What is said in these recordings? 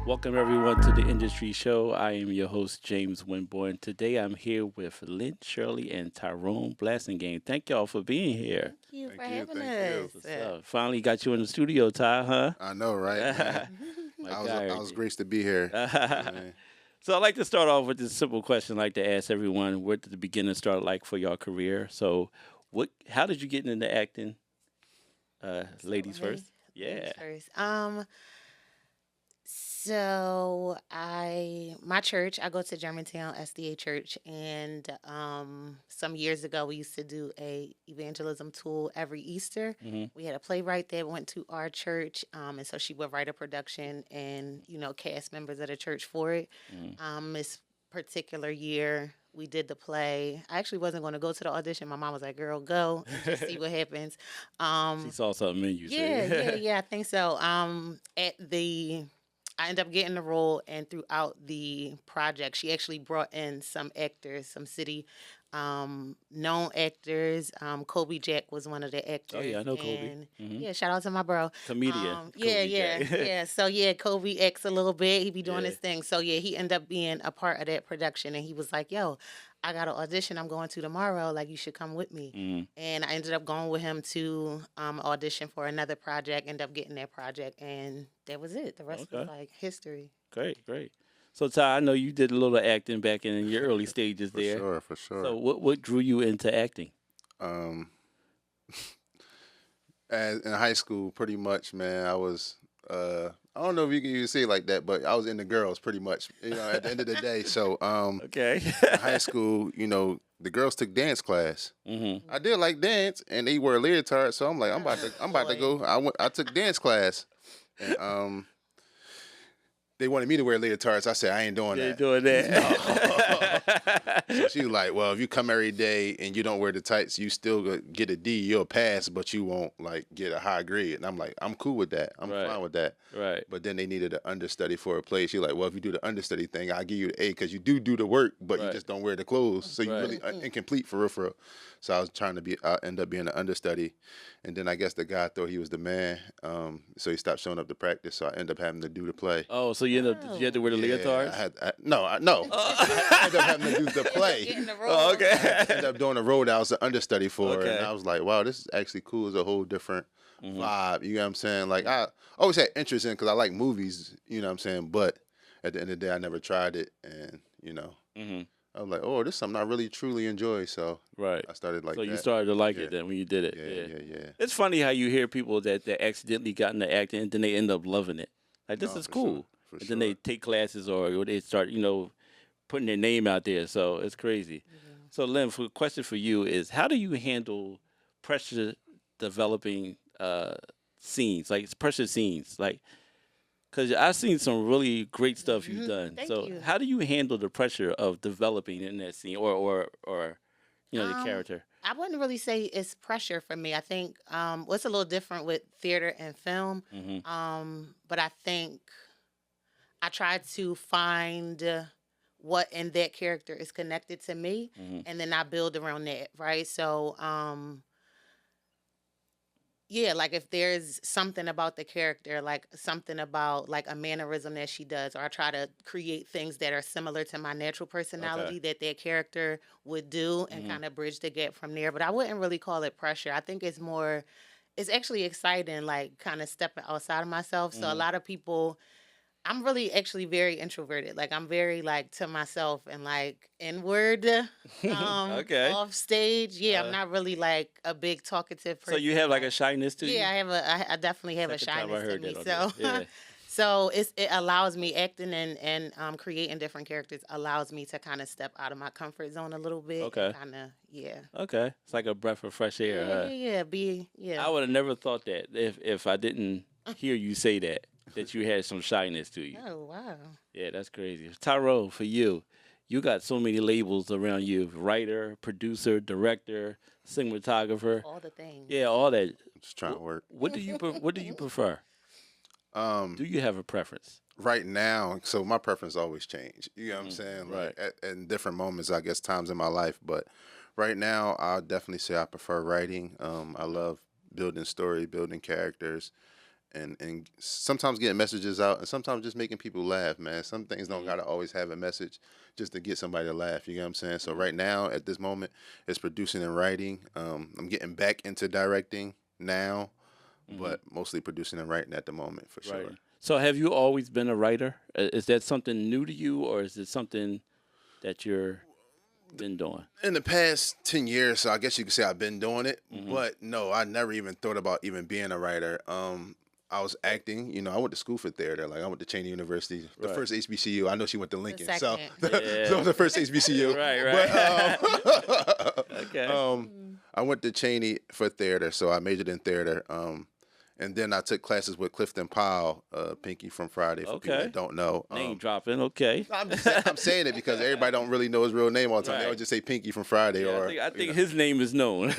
Welcome everyone to the Industry Show. I am your host James Winborn. Today I'm here with Lynn, Shirley, and Tyrone Blassingame. Thank y'all for being here. Thank you for Thank you, having thank us. you. So finally got you in the studio, Ty, huh? I know, right, man? My I was guy I right was graced to be here. there. Man. So I'd like to start off with this simple question I like to ask everyone. Where did the beginning start like for your career? So how did you get into acting? Ladies With me, first. Yeah. ladies first. My church, I go to Germantown SDA Church, and some years ago we used to do a evangelism tool every Easter. hmm We had a playwright that went to our church, and so she would write a production and cast members of the church for it. This particular year we did the play. I actually wasn't going to go to the audition. My mom was like, "Girl, go and just see what happens." She saw something in you. Yeah, I think so. I ended up getting the role, and throughout the project, she actually brought in some actors, some city known actors. Kobe Jack was one of the Oh actors, yeah, I know Kobe. and hmm yeah, shout out to my bro. Comedian. Yeah, Kobe yeah, Jack. yeah. So yeah, Kobe acts a little bit. He be doing yeah. his thing. So yeah, he ended up being a part of that production, and he was like, "Yo, I got an audition I'm going to tomorrow. Like, you should come with me." Mm. And I ended up going with him to audition for another project. Ended up getting that project, and that was it. The rest was Okay. like history. Great, great. So Ty, I know you did a little acting back in your early stages For there. sure, for So sure. what drew you into acting? Um, in high school, pretty much, man, I was. I don't know if you can even say it like that, but I was into girls pretty much. At the end of the day. So, Okay. in high school, the girls took dance class. hmm I did like dance, and they wore leotards. So I'm like, I'm about to Boy. go. I took dance class, and they wanted me to wear leotards. I said I ain't doing They that. doing that. So she was like, "Well, if you come every day and you don't wear the tights, you still get a D. You'll pass, but you won't like get a high grade." And I'm like, "I'm cool with that. I'm Right. fine with that." right. But then they needed an understudy for a play. She like, "Well, if you do the understudy thing, I'll give you the A because you do the work, but you Right. just don't wear the clothes. So you Right. really incomplete for real, for real." So I was trying to end up being an understudy, and then I guess the guy thought he was the man, so he stopped showing up to practice. So I ended up having to do the play. Oh, so you did you have to wear the Yeah, leotards? no. I ended up having to do the play. Getting the role. Oh, okay. I ended up doing a role that I was an understudy for, Okay. and I was like, wow, this is actually cool. It's a whole different Mhm. vibe. You know what I'm saying? Like, I always had interest in because I like movies, you know what I'm saying? But at the end of the day, I never tried it. And, hmm I was like, oh, this is something I really, truly enjoy. So Right. I started like So that. you started to like Yeah. it then when you did it. Yeah. It's funny how you hear people that accidentally got into acting and then they end up loving it. Like this No, is for cool. sure, for And then they sure. take classes or they start, putting their name out there. So it's crazy. So Lynn, question for you is how do you handle pressure developing scenes, like pressure scenes? Like, because I've seen some really great stuff you've done. Thank So you. how do you handle the pressure of developing in that scene or the Um, character? I wouldn't really say it's pressure for me. I think what's a little different with theater and film. hmm But I think I try to find what in that character is connected to me, hmm and then I build around that, right? So, yeah, like if there's something about the character, like something about like a mannerism that she does, or I try to create things that are similar to my natural personality that character would do and Mhm. kind of bridge the gap from there. But I wouldn't really call it pressure. I think it's actually exciting, like kind of stepping outside of myself. So a Mhm. lot of people, I'm really actually very introverted. Like I'm very like to myself and like inward Okay. off stage. Yeah, I'm Uh, not really like a big talkative so you person. have like a Like shyness to you? yeah, I definitely have a Second time I shyness to heard me. that on So here. so it allows me acting and creating different characters allows me to kind of step out of my comfort zone a little bit Okay. and kind of yeah. Okay. It's like a breath of fresh air, Yeah, huh? yeah, yeah, be yeah. I would have never thought that if I didn't hear you say that you had some shyness to you. Oh wow. Yeah, that's crazy. Tyrone, for you, you got so many labels around you: writer, producer, director, cinematographer. All the things. Yeah, all that. Just trying to work. What do you prefer? Um, Do you have a preference? right now, so my preference always change. You know what I'm Mhm. saying? Right. Like in different moments, I guess times in my life. But right now, I'll definitely say I prefer writing. I love building story, building characters, and sometimes getting messages out, and sometimes just making people laugh, man. Some things don't gotta always have a message just to get somebody to laugh. You know what I'm saying? So right now, at this moment, it's producing and writing. I'm getting back into directing now, but mostly producing and writing at the moment for sure. Right. So have you always been a writer? Is that something new to you, or is it something that you're been doing? In the past 10 years, so I guess you could say I've been doing it, but no, I never even thought about even being a writer. I was acting, you know, I went to school for theater. Like I went to Cheney University, the first HBCU. I know she went to Lincoln, so so the first HBCU. Right. But, Okay. I went to Cheney for theater, so I majored in theater. And then I took classes with Clifton Powell, Pinky from Friday, for people that don't know. Name dropping, okay. I'm saying it because everybody don't really know his real name all the time. They Right. always just say Pinky from Friday. Yeah, or I think his name is known.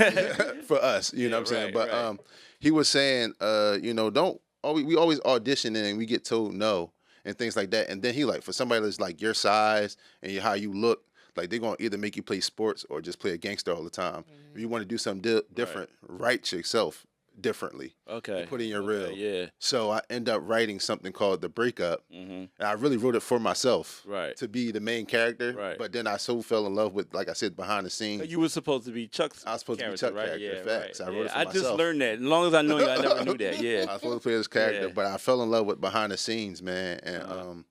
for us, you know what I'm saying? right, But he was saying, you know, we always audition and we get told no and things like that. And then he like, for somebody that's like your size and how you look, like they're going to either make you play sports or just play a gangster all the time. If you want to do something different, write yourself differently. Okay. Put in your reel. Yeah. So I end up writing something called The Breakup. And I really wrote it for myself. Right. To be the main character. Right. But then I so fell in love with, like I said, behind the scenes. You were supposed to be Chuck's I was supposed character, to be Chuck's right? character. Yeah, Facts. right. I wrote it for I myself. just learned that. As long as I know you, I never knew that. Yeah. I was supposed to play this character, Yeah. but I fell in love with behind the scenes, man. And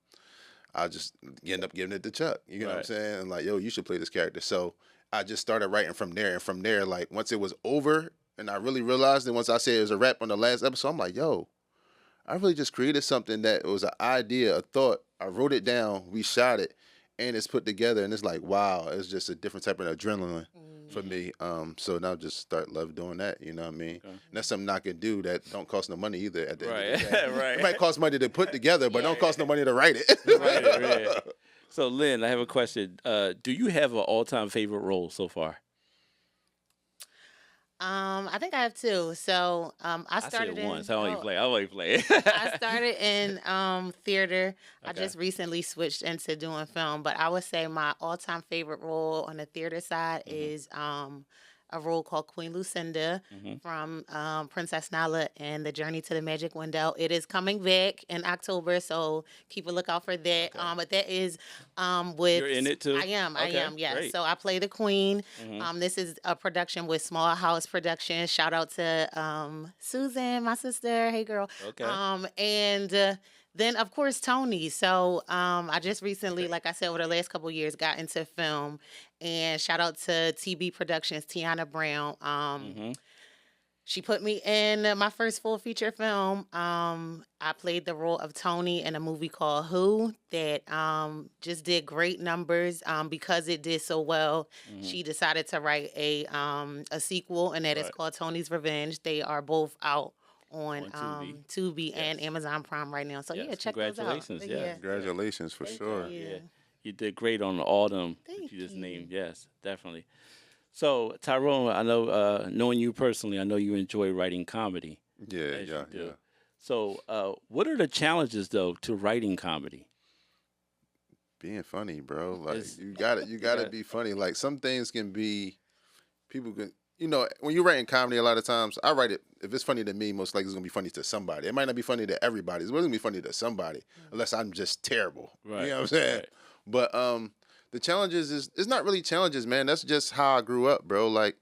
I just end up giving it to Chuck. You know what I'm saying? And like, yo, you should play this character. So I just started writing from there. And from there, like, once it was over, and I really realized it, once I said it was a wrap on the last episode, I'm like, yo, I really just created something that was an idea, a thought. I wrote it down, we shot it, and it's put together. And it's like, wow, it's just a different type of adrenaline for me. So now just love doing that, you know what I mean? And that's something I can do that don't cost no money either at the end of the day. Right. It might cost money to put together, but don't cost no money to write it. Right. So, Lynn, I have a question. Do you have an all-time favorite role so far? I think I have two. So I started said in once. I only play. I started in theater. I Okay. just recently switched into doing film, but I would say my all-time favorite role on the theater side is a role called Queen Lucinda from Princess Nala and The Journey to the Magic Window. It is coming back in October, so keep a lookout for that. But that is with... You're in it too? I am, yes. Great. So I play the Queen. This is a production with Small House Productions. Shout out to Susan, my sister. Hey, girl. Okay. And... then, of course, Tony. So I just recently, like I said, over the last couple of years, got into film. And shout out to TB Productions, Tiana Brown. She put me in my first full feature film. I played the role of Tony in a movie called Who that just did great numbers. Because it did so well, she decided to write a sequel, and that is called Tony's Revenge. They are both out on Tubi and Amazon Prime right now. So Yes, check those out. congratulations, yeah. Congratulations for sure. Yeah. You did great on all them Thank that you just you. named. Yes, definitely. So, Tyrone, I know, knowing you personally, I know you enjoy writing comedy. Yeah, as yeah, you do. yeah. So, what are the challenges, though, to writing comedy? Being funny, bro. Like It's- you gotta be funny. Like some things can be, people can, you know, when you're writing comedy, a lot of times I write it. If it's funny to me, most likely it's gonna be funny to somebody. It might not be funny to everybody. It's gonna be funny to somebody, unless I'm just terrible. Right, You know what I'm saying? right. But the challenges is, it's not really challenges, man. That's just how I grew up, bro. Like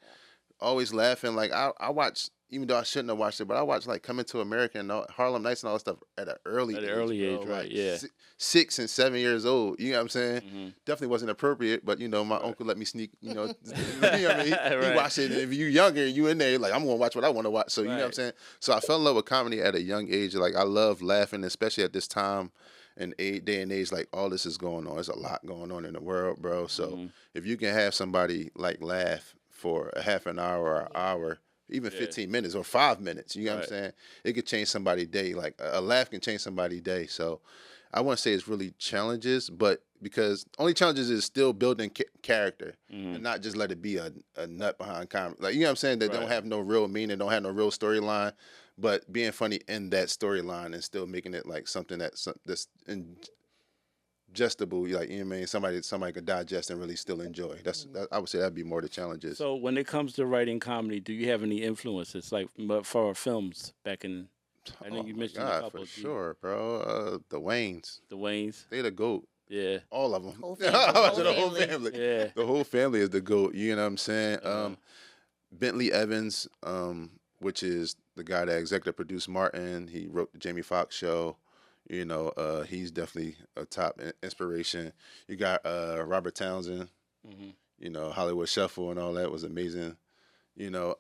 always laughing. Like I watched, even though I shouldn't have watched it, but I watched like Coming to America and Harlem Nights and all that stuff at an early At age. an early bro. age, right, Like, yeah. 6 and 7 years old. You know what I'm saying? Definitely wasn't appropriate, but you know, my uncle let me sneak, you know, you know what I mean? He Right. watched it, and if you younger, you in there, like, I'm gonna watch what I want to watch. So you know what I'm Right. saying? So I fell in love with comedy at a young age. Like I love laughing, especially at this time and day and age, like all this is going on. There's a lot going on in the world, bro. So if you can have somebody like laugh for a half an hour or an hour, even 15 minutes or 5 minutes, you know what I'm saying? It could change somebody's day. Like a laugh can change somebody's day. So I want to say it's really challenges, but because only challenges is still building character and not just let it be a nut behind comedy. Like, you know what I'm saying? That don't have no real meaning, don't have no real storyline, but being funny in that storyline and still making it like something that's digestible, like, you know what I mean? Somebody could digest and really still enjoy. I would say that'd be more the challenges. So, when it comes to writing comedy, do you have any influences, like for films back in I know Oh you my mentioned a God, couple. for sure, bro. The Waynes, The Waynes. they the goat. Yeah. All of them. Whole family. The whole family. Yeah. The whole family is the goat. You know what I'm saying? Uh-huh. Bentley Evans, which is the guy that executive produced Martin. He wrote the Jamie Foxx show. You know, he's definitely a top inspiration. You got Robert Townsend. Hmm. You know, Hollywood Shuffle and all that was amazing. You know,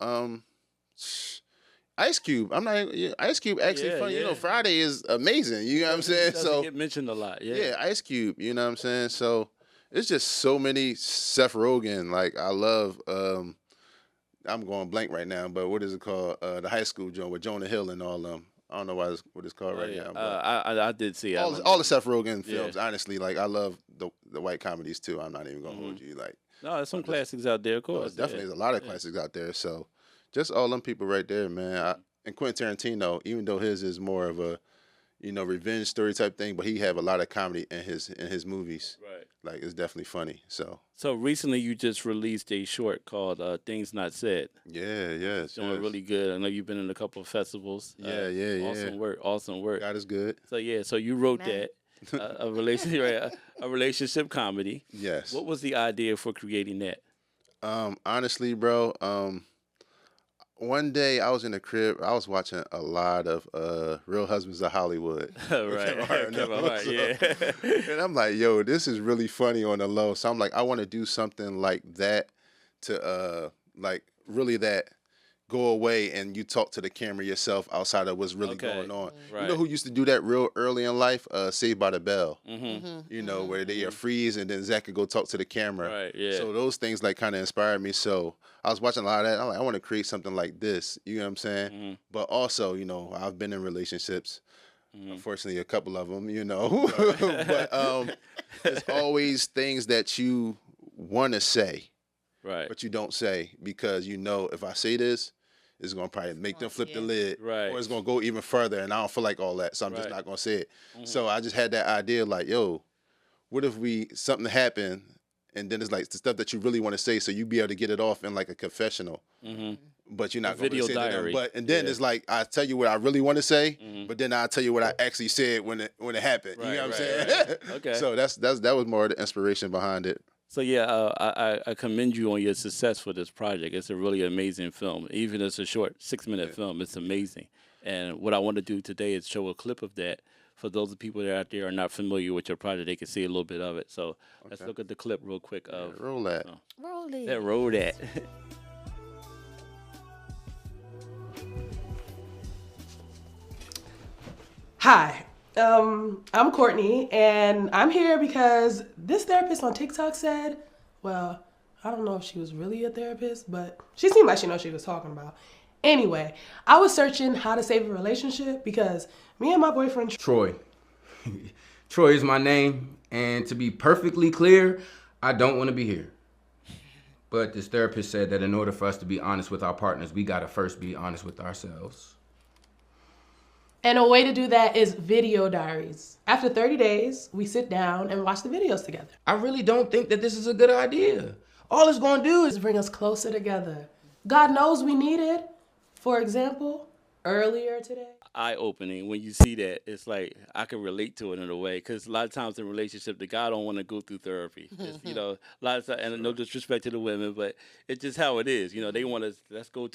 Ice Cube. I'm not yeah, Ice Cube actually Yeah, funny. You know, yeah. Friday is amazing. You know what I'm He saying? doesn't So get mentioned a lot. Yeah. yeah, Ice Cube. You know what I'm saying? So it's just so many. Seth Rogen. Like I love. I'm going blank right now, but what is it called? The high school joint with Jonah Hill and all them. I don't know what it's called Oh, right yeah. now, but I did see it. all the Seth Rogen Yeah. films. Honestly, like I love the white comedies too. I'm not even gonna hold you. Like No, there's some I'm just- classics out there, of no, course. it's definitely there's a lot of classics out there. So just all them people right there, man. And Quentin Tarantino, even though his is more of a revenge story type thing, but he have a lot of comedy in his movies. Right. Like it's definitely funny. So So recently, you just released a short called "Things Not Said." yeah, yes, It's doing yes. really good. I know you've been in a couple of festivals. Yeah. Awesome work. Awesome work. God is good. So yeah, so you wrote Amen. that a relationship a relationship comedy. Yes. What was the idea for creating that? Honestly, bro, one day I was in the crib. I was watching a lot of Real Husbands of Hollywood. with Right, Kevin Hart and Kevin them. Hart, So- yeah. and I'm like, yo, this is really funny on the low. So I'm like, I want to do something like that to like really that go away and you talk to the camera yourself outside of what's really Okay. going on. Right. You know who used to do that real early in life? Saved by the Bell. Mm-hmm. You know, where they are freeze and then Zach could go talk to the camera. Right. Yeah. So those things like kind of inspired me. So I was watching a lot of that. I'm like, I want to create something like this. You know what I'm saying? Mm-hmm. But also, I've been in relationships. Mm-hmm. Unfortunately, a couple of them. But there's always things that you want to say, Right. but you don't say because if I say this, it's gonna probably make them flip the lid, Right. or it's gonna go even further, and I don't feel like all that, so I'm just Right. not gonna say it. Mm-hmm. So I just had that idea, like, yo, what if something happened, and then it's like the stuff that you really want to say, so you be able to get it off in like a confessional, Mm-hmm. but you're not A gonna video really say it to them. diary. And then Yeah. it's like I tell you what I really want to say, Mhm. but then I tell you what I actually said when it happened. You Right, know what I'm right, saying? right. Okay. So that was more the inspiration behind it. So yeah, I commend you on your success for this project. It's a really amazing film. Even if it's a short 6-minute film, it's amazing. And what I want to do today is show a clip of that for those people that out there are not familiar with your project. They can see a little bit of it. So let's look at the clip real quick of Roll that. Roll it. that road at. Hi, I'm Courtney, and I'm here because this therapist on TikTok said, well, I don't know if she was really a therapist, but she seemed like she knows what she was talking about. Anyway, I was searching how to save a relationship because me and my boyfriend Troy. Troy is my name, and to be perfectly clear, I don't want to be here. But this therapist said that in order for us to be honest with our partners, we gotta first be honest with ourselves. And a way to do that is video diaries. After 30 days, we sit down and watch the videos together. I really don't think that this is a good idea. All it's gonna do is To bring us closer together. God knows we need it. For example, earlier today. Eye-opening when you see that. It's like I can relate to it in a way because a lot of times in relationship, the guy don't want to go through therapy. It's, a lot of times, and no disrespect to the women, but it's just how it is. They want to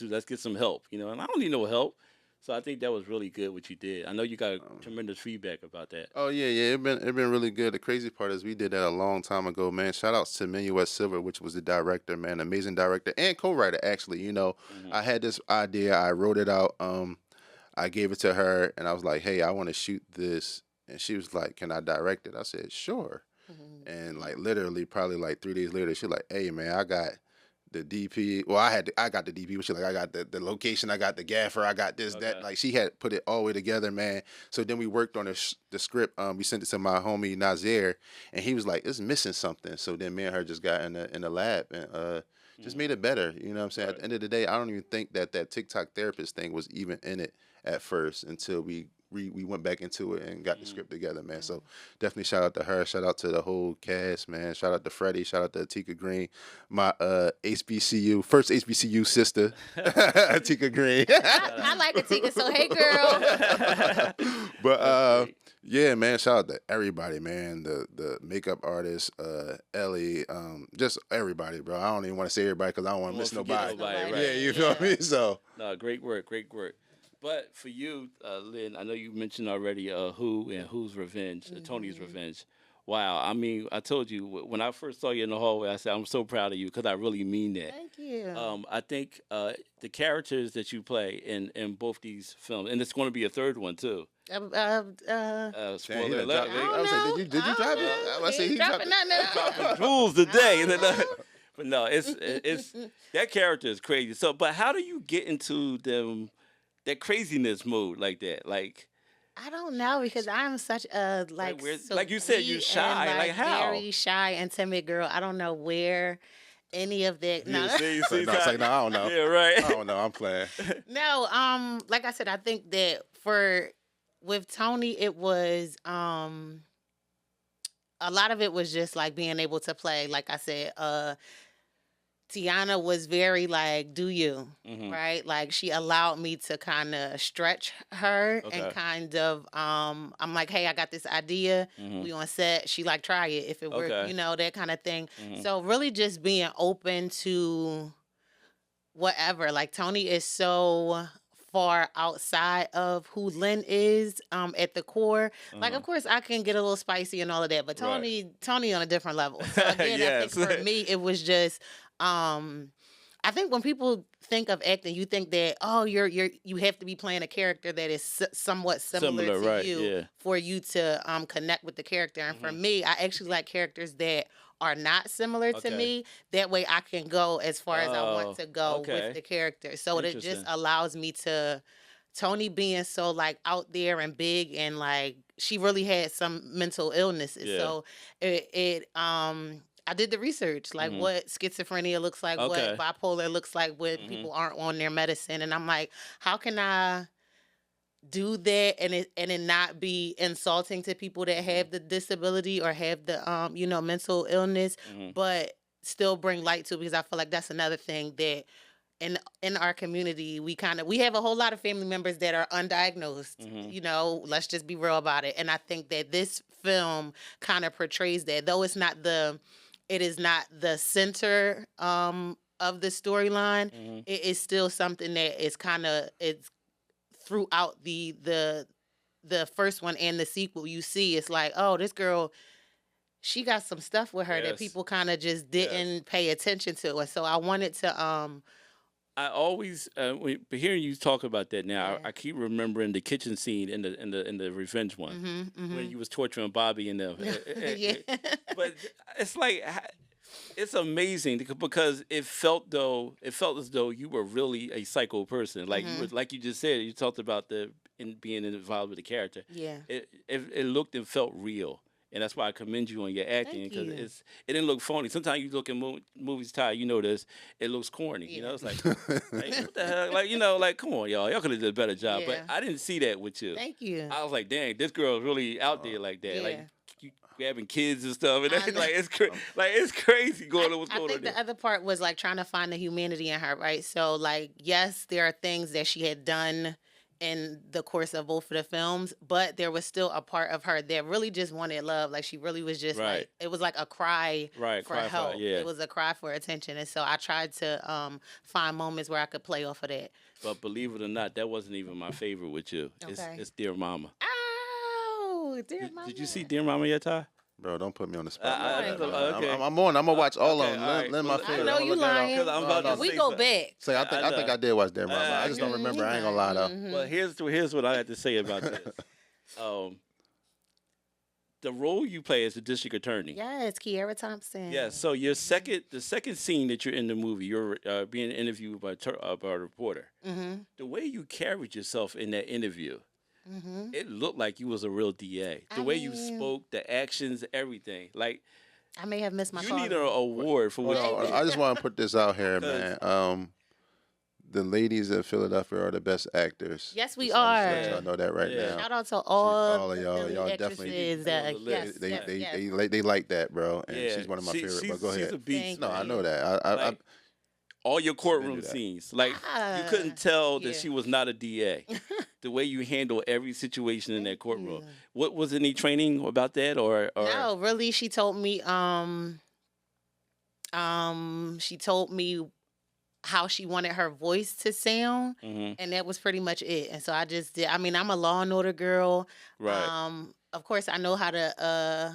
let's get some help. And I don't need no help. So I think that was really good what you did. I know you got tremendous feedback about that. Oh yeah. It been really good. The crazy part is we did that a long time ago, man. Shout outs to Minuet Silver, which was the director, man, amazing director and co-writer actually. I had this idea, I wrote it out. I gave it to her, and I was like, hey, I want to shoot this, and she was like, can I direct it? I said, sure. And like literally, probably like 3 days later, she like, hey man, I got the DP. Well, I got the DP, but she like, I got the location, I got the gaffer, I got this, that. Like she had put it all the way together, man. So then we worked on the script. We sent it to my homie Nazir, and he was like, it's missing something. So then me and her just got in the lab and just made it better. You know what I'm saying? At the end of the day, I don't even think that TikTok therapist thing was even in it at first until we we went back into it and got the script together, man. So definitely shout out to her. Shout out to the whole cast, man. Shout out to Freddie. Shout out to Atika Green, my first HBCU sister, Atika Green. I like Atika, so hey, girl. But yeah, man, shout out to everybody, man. The makeup artist, Ellie, just everybody, bro. I don't even want to say everybody because I don't want to miss nobody. Right. Yeah, you feel me? So No, great work. But for you, Lynn, I know you mentioned already Who and Who's Revenge, Tony's Revenge. Wow, I mean, I told you when I first saw you in the hallway, I said I'm so proud of you because I really mean that. Thank you. I think the characters that you play in both these films, and it's going to be a third one too. damn, Spoiler he alert. dropped- I was like, did you drop it? I was say he dropped it. Dropping jewels today. But no, it's that character is crazy. So, but how do you get into that craziness mode like that? Like, I don't know because I'm such a like you said, you're sweet shy. and, Like how? Very shy and timid girl. I don't know where any of that. No, See, No, it's like, no, I don't know. yeah, right. I don't know. I'm playing. no. Like I said, I think that with Tony, it was a lot of it was just like being able to play. Like I said, Tiana was very like, do you, right? Like she allowed me to kind of stretch her and kind of, I'm like, hey, I got this idea. We on set. She like, try it if it works, that kind of thing. So really just being open to whatever. Like Tony is so far outside of who Lynn is at the core. Like, of course, I can get a little spicy and all of that, but Tony on a different level. So again, I think for me, it was just, I think when people think of acting, you think that you have to be playing a character that is somewhat similar to you for you to connect with the character. And for me, I actually like characters that are not similar to me. That way, I can go as far as I want to go with the character. So it just allows me to. Tony being so like out there and big and like she really had some mental illnesses. So I did the research, like what schizophrenia looks like, what bipolar looks like when people aren't on their medicine. And I'm like, how can I do that and it not be insulting to people that have the disability or have the, mental illness, but still bring light to it? Because I feel like that's another thing that in our community, we have a whole lot of family members that are undiagnosed, let's just be real about it. And I think that this film kind of portrays that, though it is not the center of the storyline. It is still something that is it's throughout the first one and the sequel. You see, it's like, oh, this girl, she got some stuff with her that people kind of just didn't pay attention to. And so I wanted to. I always, hearing you talk about that now, I keep remembering the kitchen scene in the Revenge one when you was torturing Bobby and them. But it's like it's amazing because it felt as though you were really a psycho person. Like like you just said, you talked about being involved with the character. Yeah, it looked and felt real. And that's why I commend you on your acting because it didn't look phony. Sometimes you look at movies, Ty, this, it looks corny. It's like, what the hell? Like, come on, y'all could have did a better job. But I didn't see that with you. Thank you. I was like, dang, this girl's really out there like that. Like, you grabbing kids and stuff. And it's crazy going on what's going on there. I think the other part was like trying to find the humanity in her, right? So like, yes, there are things that she had done in the course of both of the films, but there was still a part of her that really just wanted love. Like she really was just like, it was like a cry for help. It was a cry for attention. And so I tried to find moments where I could play off of that. But believe it or not, that wasn't even my favorite with you. It's Dear Mama. Oh, Dear Mama. Did you see Dear Mama yet, Ty? Bro, don't put me on the spot. Okay. I'm gonna watch all of them. Right. Lynn, my favorite. I know you lying. We go something. back. Say, I think I did watch Dear Mama. I just don't remember. I ain't gonna lie though. Well, here's what I had to say about this. The role you play as the district attorney. Yes, Kiara Thompson. Yeah. So the second scene that you're in the movie, you're being interviewed by a reporter. The way you carried yourself in that interview. It looked like you was a real DA. The way you spoke, the actions, everything. Like I may have missed my call. You need an award for what you did. I just want to put this out here, man. the ladies of Philadelphia are the best actors. Yes, we Just wanna are. let y'all know that right Yeah. now. Shout out to all of the y'all. Philly Y'all actresses. definitely. Yes, They, yes, they, yes, they, yes. they like that, bro. And Yeah, she's one of my favorite. she's, But go she's ahead. a beast. Thank No, I you. know that. Like, all your courtroom that. scenes, like you Ah, couldn't tell that yeah. she was not a DA. The way you handle every situation in that Thank courtroom. you. What was any training about that, or No, really, she told me how she wanted her voice to sound, Mhm. and that was pretty much it. And so I just did. I mean, I'm a Law and Order girl. Right. Of course, I know how to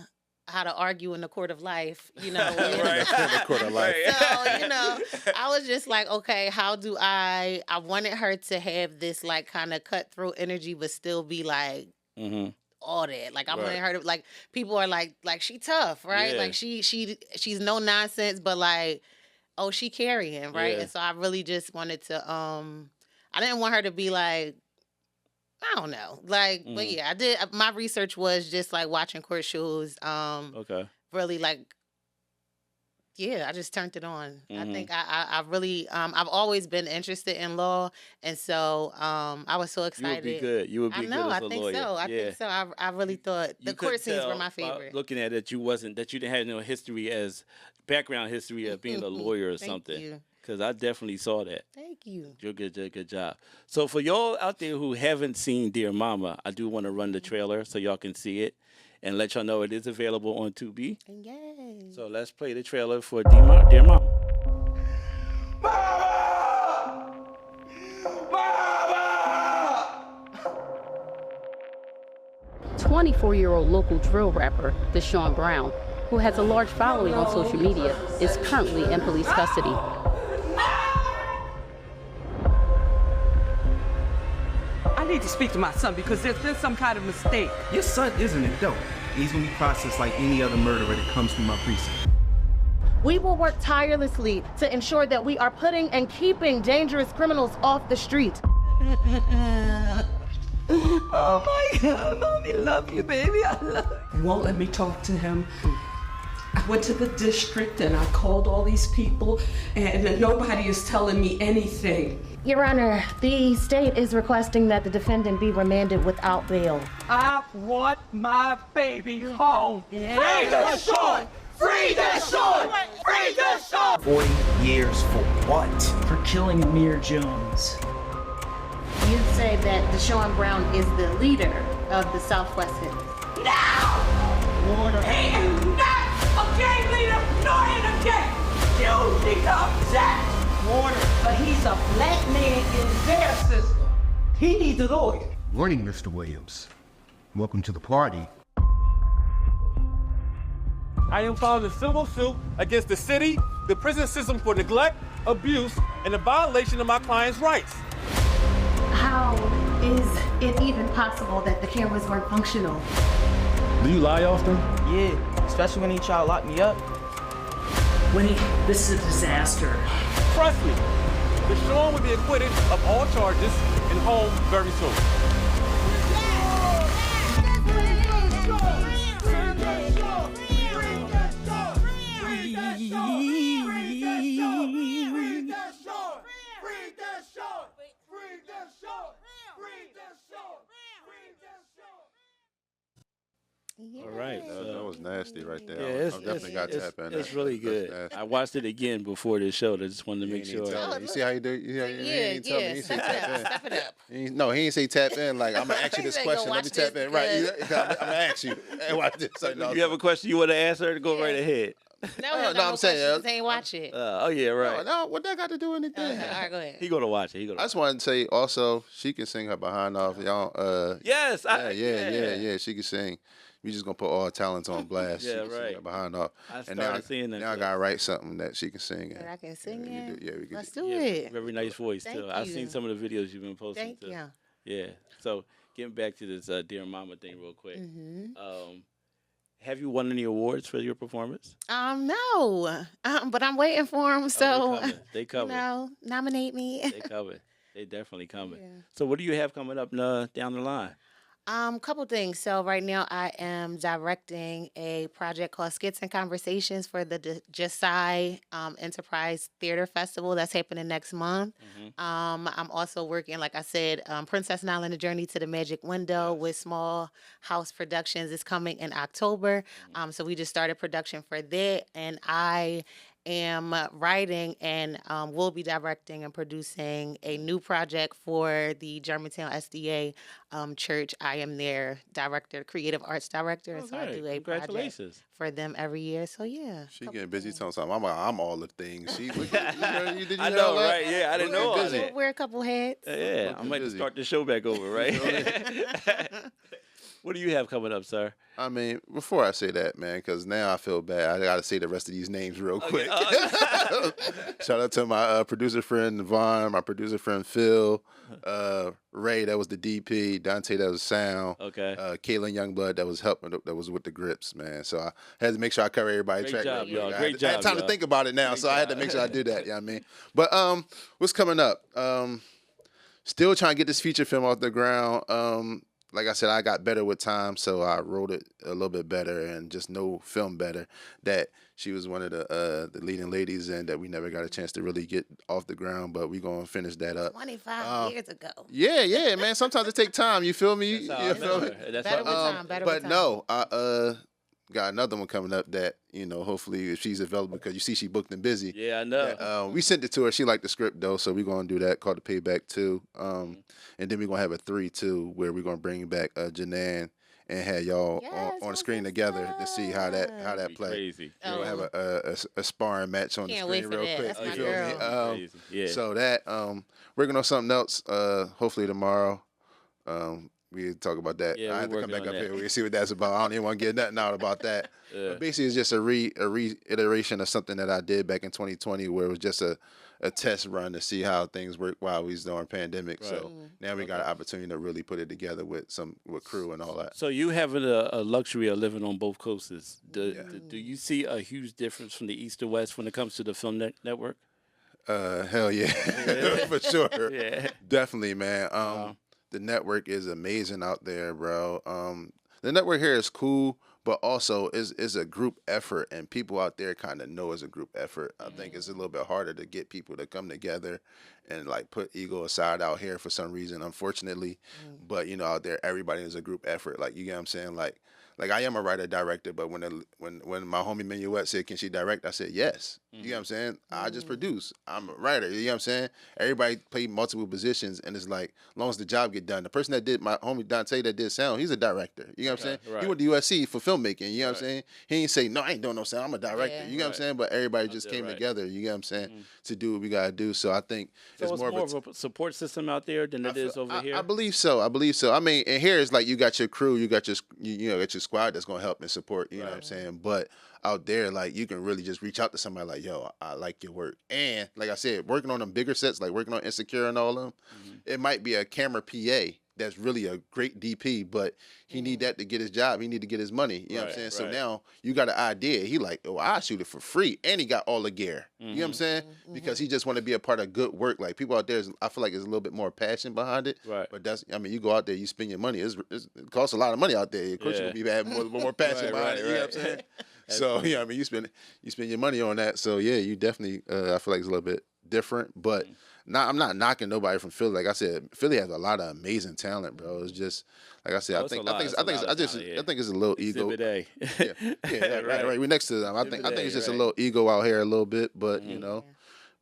argue in the court of life. You know, Right. The court of life. So, you know, I was just like, okay, how do I wanted her to have this like kind of cutthroat energy, but still be like Mhm. all that. Like I Right. wanted her to like people are like she tough, right? Yeah. Like she's no nonsense, but like, oh, she carrying, right? Yeah. And so I really just wanted to I didn't want her to be like, I don't know. Like, but Mhm. yeah, I did my research was just like watching court shows, Okay. really like yeah, I just turned it on. I Mhm. think I really I've always been interested in law, and so I was so You excited. would be good. You would be I know. good as I a think lawyer. so. I yeah. think so. I really thought the You court couldn't scenes were tell my by favorite. looking at it, that you didn't have no history as background history of being a lawyer or Thank something. you. Because I definitely saw that. Thank you. You're good job. So for y'all out there who haven't seen Dear Mama, I do want to run the trailer so y'all can see it and let y'all know it is available on Tubi. Yay. So let's play the trailer for Dear Mama. 24-year-old local drill rapper, Deshaun Brown, who has a large following on social media, is currently in police custody. I need to speak to my son because there's been some kind of mistake. Your son is an adult. He's gonna be processed like any other murderer that comes through my precinct. We will work tirelessly to ensure that we are putting and keeping dangerous criminals off the street. Oh my God, Mommy, love you, baby. I love you. Won't let me talk to him. I went to the district and I called all these people and nobody is telling me anything. Your Honor, the state is requesting that the defendant be remanded without bail. I want my baby home. Free Deshaun! Free Deshaun! Free Deshaun! 40 years for what? For killing Amir Jones. You say that Deshaun Brown is the leader of the Southwest Hits. Warner. He is not a gang leader nor in a gang. You need to object. Warner. But he's a black man in their system. He needs a lawyer. Morning, Mr. Williams. Welcome to the party. I am filing a civil suit against the city, the prison system for neglect, abuse, and the violation of my client's rights. How is it even possible that the cameras weren't functional? Do you lie often? Yeah, especially when he tried to lock me up. This is a disaster. Trust me, Deshaun will be acquitted of all charges and home very soon. All right. That was nasty right there. Yeah, I definitely got to tap in. It's really good. I watched it again before this show. I just wanted to make sure. You see how you do? You ain't tell me. He Step say it tap up. in. Step it up. No, he ain't say tap in. Like, I'm gonna ask you He this said, question. "Go Let me watch tap this in. Right? because-" I'm gonna ask you. And watch this. So, no, You have a question you want to ask her? Go right ahead. No, I'm saying, they ain't watch it. Oh yeah, right. No, what that got to do with anything? All right, go ahead. He gonna watch it. I just wanted to say also, she can sing her behind off. Y'all, Yes. yeah. She can sing. We just gonna put all talents on blast. Yeah, She can sing right. her behind off. I And now, started seeing that. now I gotta write something that she can sing. That I can sing Yeah, in. we can Let's do- do Yeah, it. very nice voice Thank too. I've you. seen some of the videos you've been posting Thank too. you. Yeah. So getting back to this Dear Mama thing real quick. Have you won any awards for your performance? No. But I'm waiting for them. So, they coming. nominate me. They coming. They definitely coming. Yeah. So what do you have coming up down the line? Couple things. So right now I am directing a project called Skits and Conversations for the Jasai Enterprise Theater Festival that's happening next month. I'm also working, like I said, Princess Nile and the Journey to the Magic Window with Small House Productions is coming in October. So we just started production for that, and I am writing and will be directing and producing a new project for the Germantown SDA church. I am their director, creative arts director, so I do a project for them every year. So yeah, she getting busy telling something. I'm all the things. She, did you I know, right? Yeah, I didn't know all that. Wear a couple hats. Yeah, I might start the show back over, right? What do you have coming up, sir? I mean, before I say that, man, because now I feel bad. I got to say the rest of these names real quick. Shout out to my producer friend Vaughn, my producer friend Phil, Ray, that was the DP, Dante, that was sound, Kaylin Youngblood, that was helping, that was with the grips, man. So I had to make sure I cover everybody's track. Great job, y'all. I had time to think about it now, so I had to make sure I do that. You know what I mean? But what's coming up? Still trying to get this feature film off the ground. Like I said, I got better with time, so I wrote it a little bit better and just know film better. That she was one of the leading ladies, and that we never got a chance to really get off the ground, but we gonna finish that up. 25 years ago. Yeah, man. Sometimes it take time. You feel me? You feel me? Better with time. Better with time. No, I got another one coming up that, hopefully if she's available, because you see she booked and busy. Yeah, I know. We sent it to her. She liked the script though, so we're gonna do that, called The Payback 2. And then we're gonna have a 3-2 where we're gonna bring back Janan and have y'all on the screen together to see how that plays. Crazy. We're gonna have a sparring match on the screen real quick. That's my girl. Yeah. So that working on something else, hopefully tomorrow. We talk about that. Yeah, I have to come back up that. here. We'll see what that's about. I don't even want to get nothing out about that. But basically, it's just a reiteration of something that I did back in 2020, where it was just a test run to see how things work while we was doing pandemic. Right. So now we got an opportunity to really put it together with crew and all that. So you having a luxury of living on both coasts. Do you see a huge difference from the east to west when it comes to the film network? Hell yeah, for sure. Yeah, definitely, man. The network is amazing out there, bro. The network here is cool, but also is a group effort, and people out there kind of know it's a group effort. I think it's a little bit harder to get people to come together and like put ego aside out here for some reason, unfortunately. But out there, everybody is a group effort. Like, you get what I'm saying? Like I am a writer director, but when my homie Minuet said, "Can she direct?" I said yes. You know what I'm saying? I just produce. I'm a writer. You know what I'm saying? Everybody play multiple positions, and it's like, as long as the job get done. The person that did, my homie Dante that did sound, he's a director. You know what I'm saying? Right. He went to USC for filmmaking. You know what I'm saying? He ain't say, "No, I ain't doing no sound. I'm a director." You know what I'm saying? But everybody just came together. You know what I'm saying? To do what we gotta do. So I think it's more of a support system out there than it is over here. I believe so. I mean, and here it's like you got your crew, you got your got your squad that's gonna help and support. You know what I'm saying? But out there, like, you can really just reach out to somebody like, "Yo, I like your work." And like I said, working on them bigger sets, like working on Insecure and all of them, it might be a camera PA that's really a great DP, but he need that to get his job. He need to get his money. You know what I'm saying? So now you got an idea. He like, "Oh, I'll shoot it for free." And he got all the gear. You know what I'm saying? Because he just want to be a part of good work. Like, people out there, I feel like there's a little bit more passion behind it. Right. But you go out there, you spend your money. It costs a lot of money out there. Of course, you're going to be having more passion behind it. You know what I'm saying? So, I mean, you spend your money on that. So, yeah, you definitely, I feel like it's a little bit different. But I'm not knocking nobody from Philly. Like I said, Philly has a lot of amazing talent, bro. It's just, like I said, I think it's a little ego. Exhibit A. Right. We're next to them. I think it's just a little ego out here a little bit, but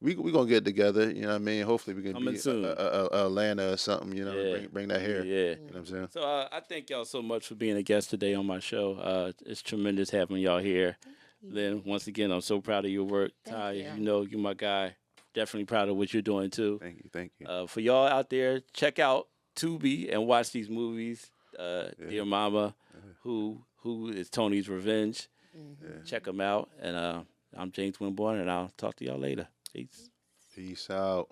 we gonna get together. You know what I mean? Hopefully we can be Atlanta or something. You know, bring that here. Yeah. You know what I'm saying? So I thank y'all so much for being a guest today on my show. It's tremendous having y'all here. Lynn, once again, I'm so proud of your work. Ty, you're my guy. Definitely proud of what you're doing too. Thank you. For y'all out there, check out Tubi and watch these movies. Dear Mama, who is Tony's Revenge. Check them out. And I'm James Winborn, and I'll talk to y'all later. Peace. Peace out.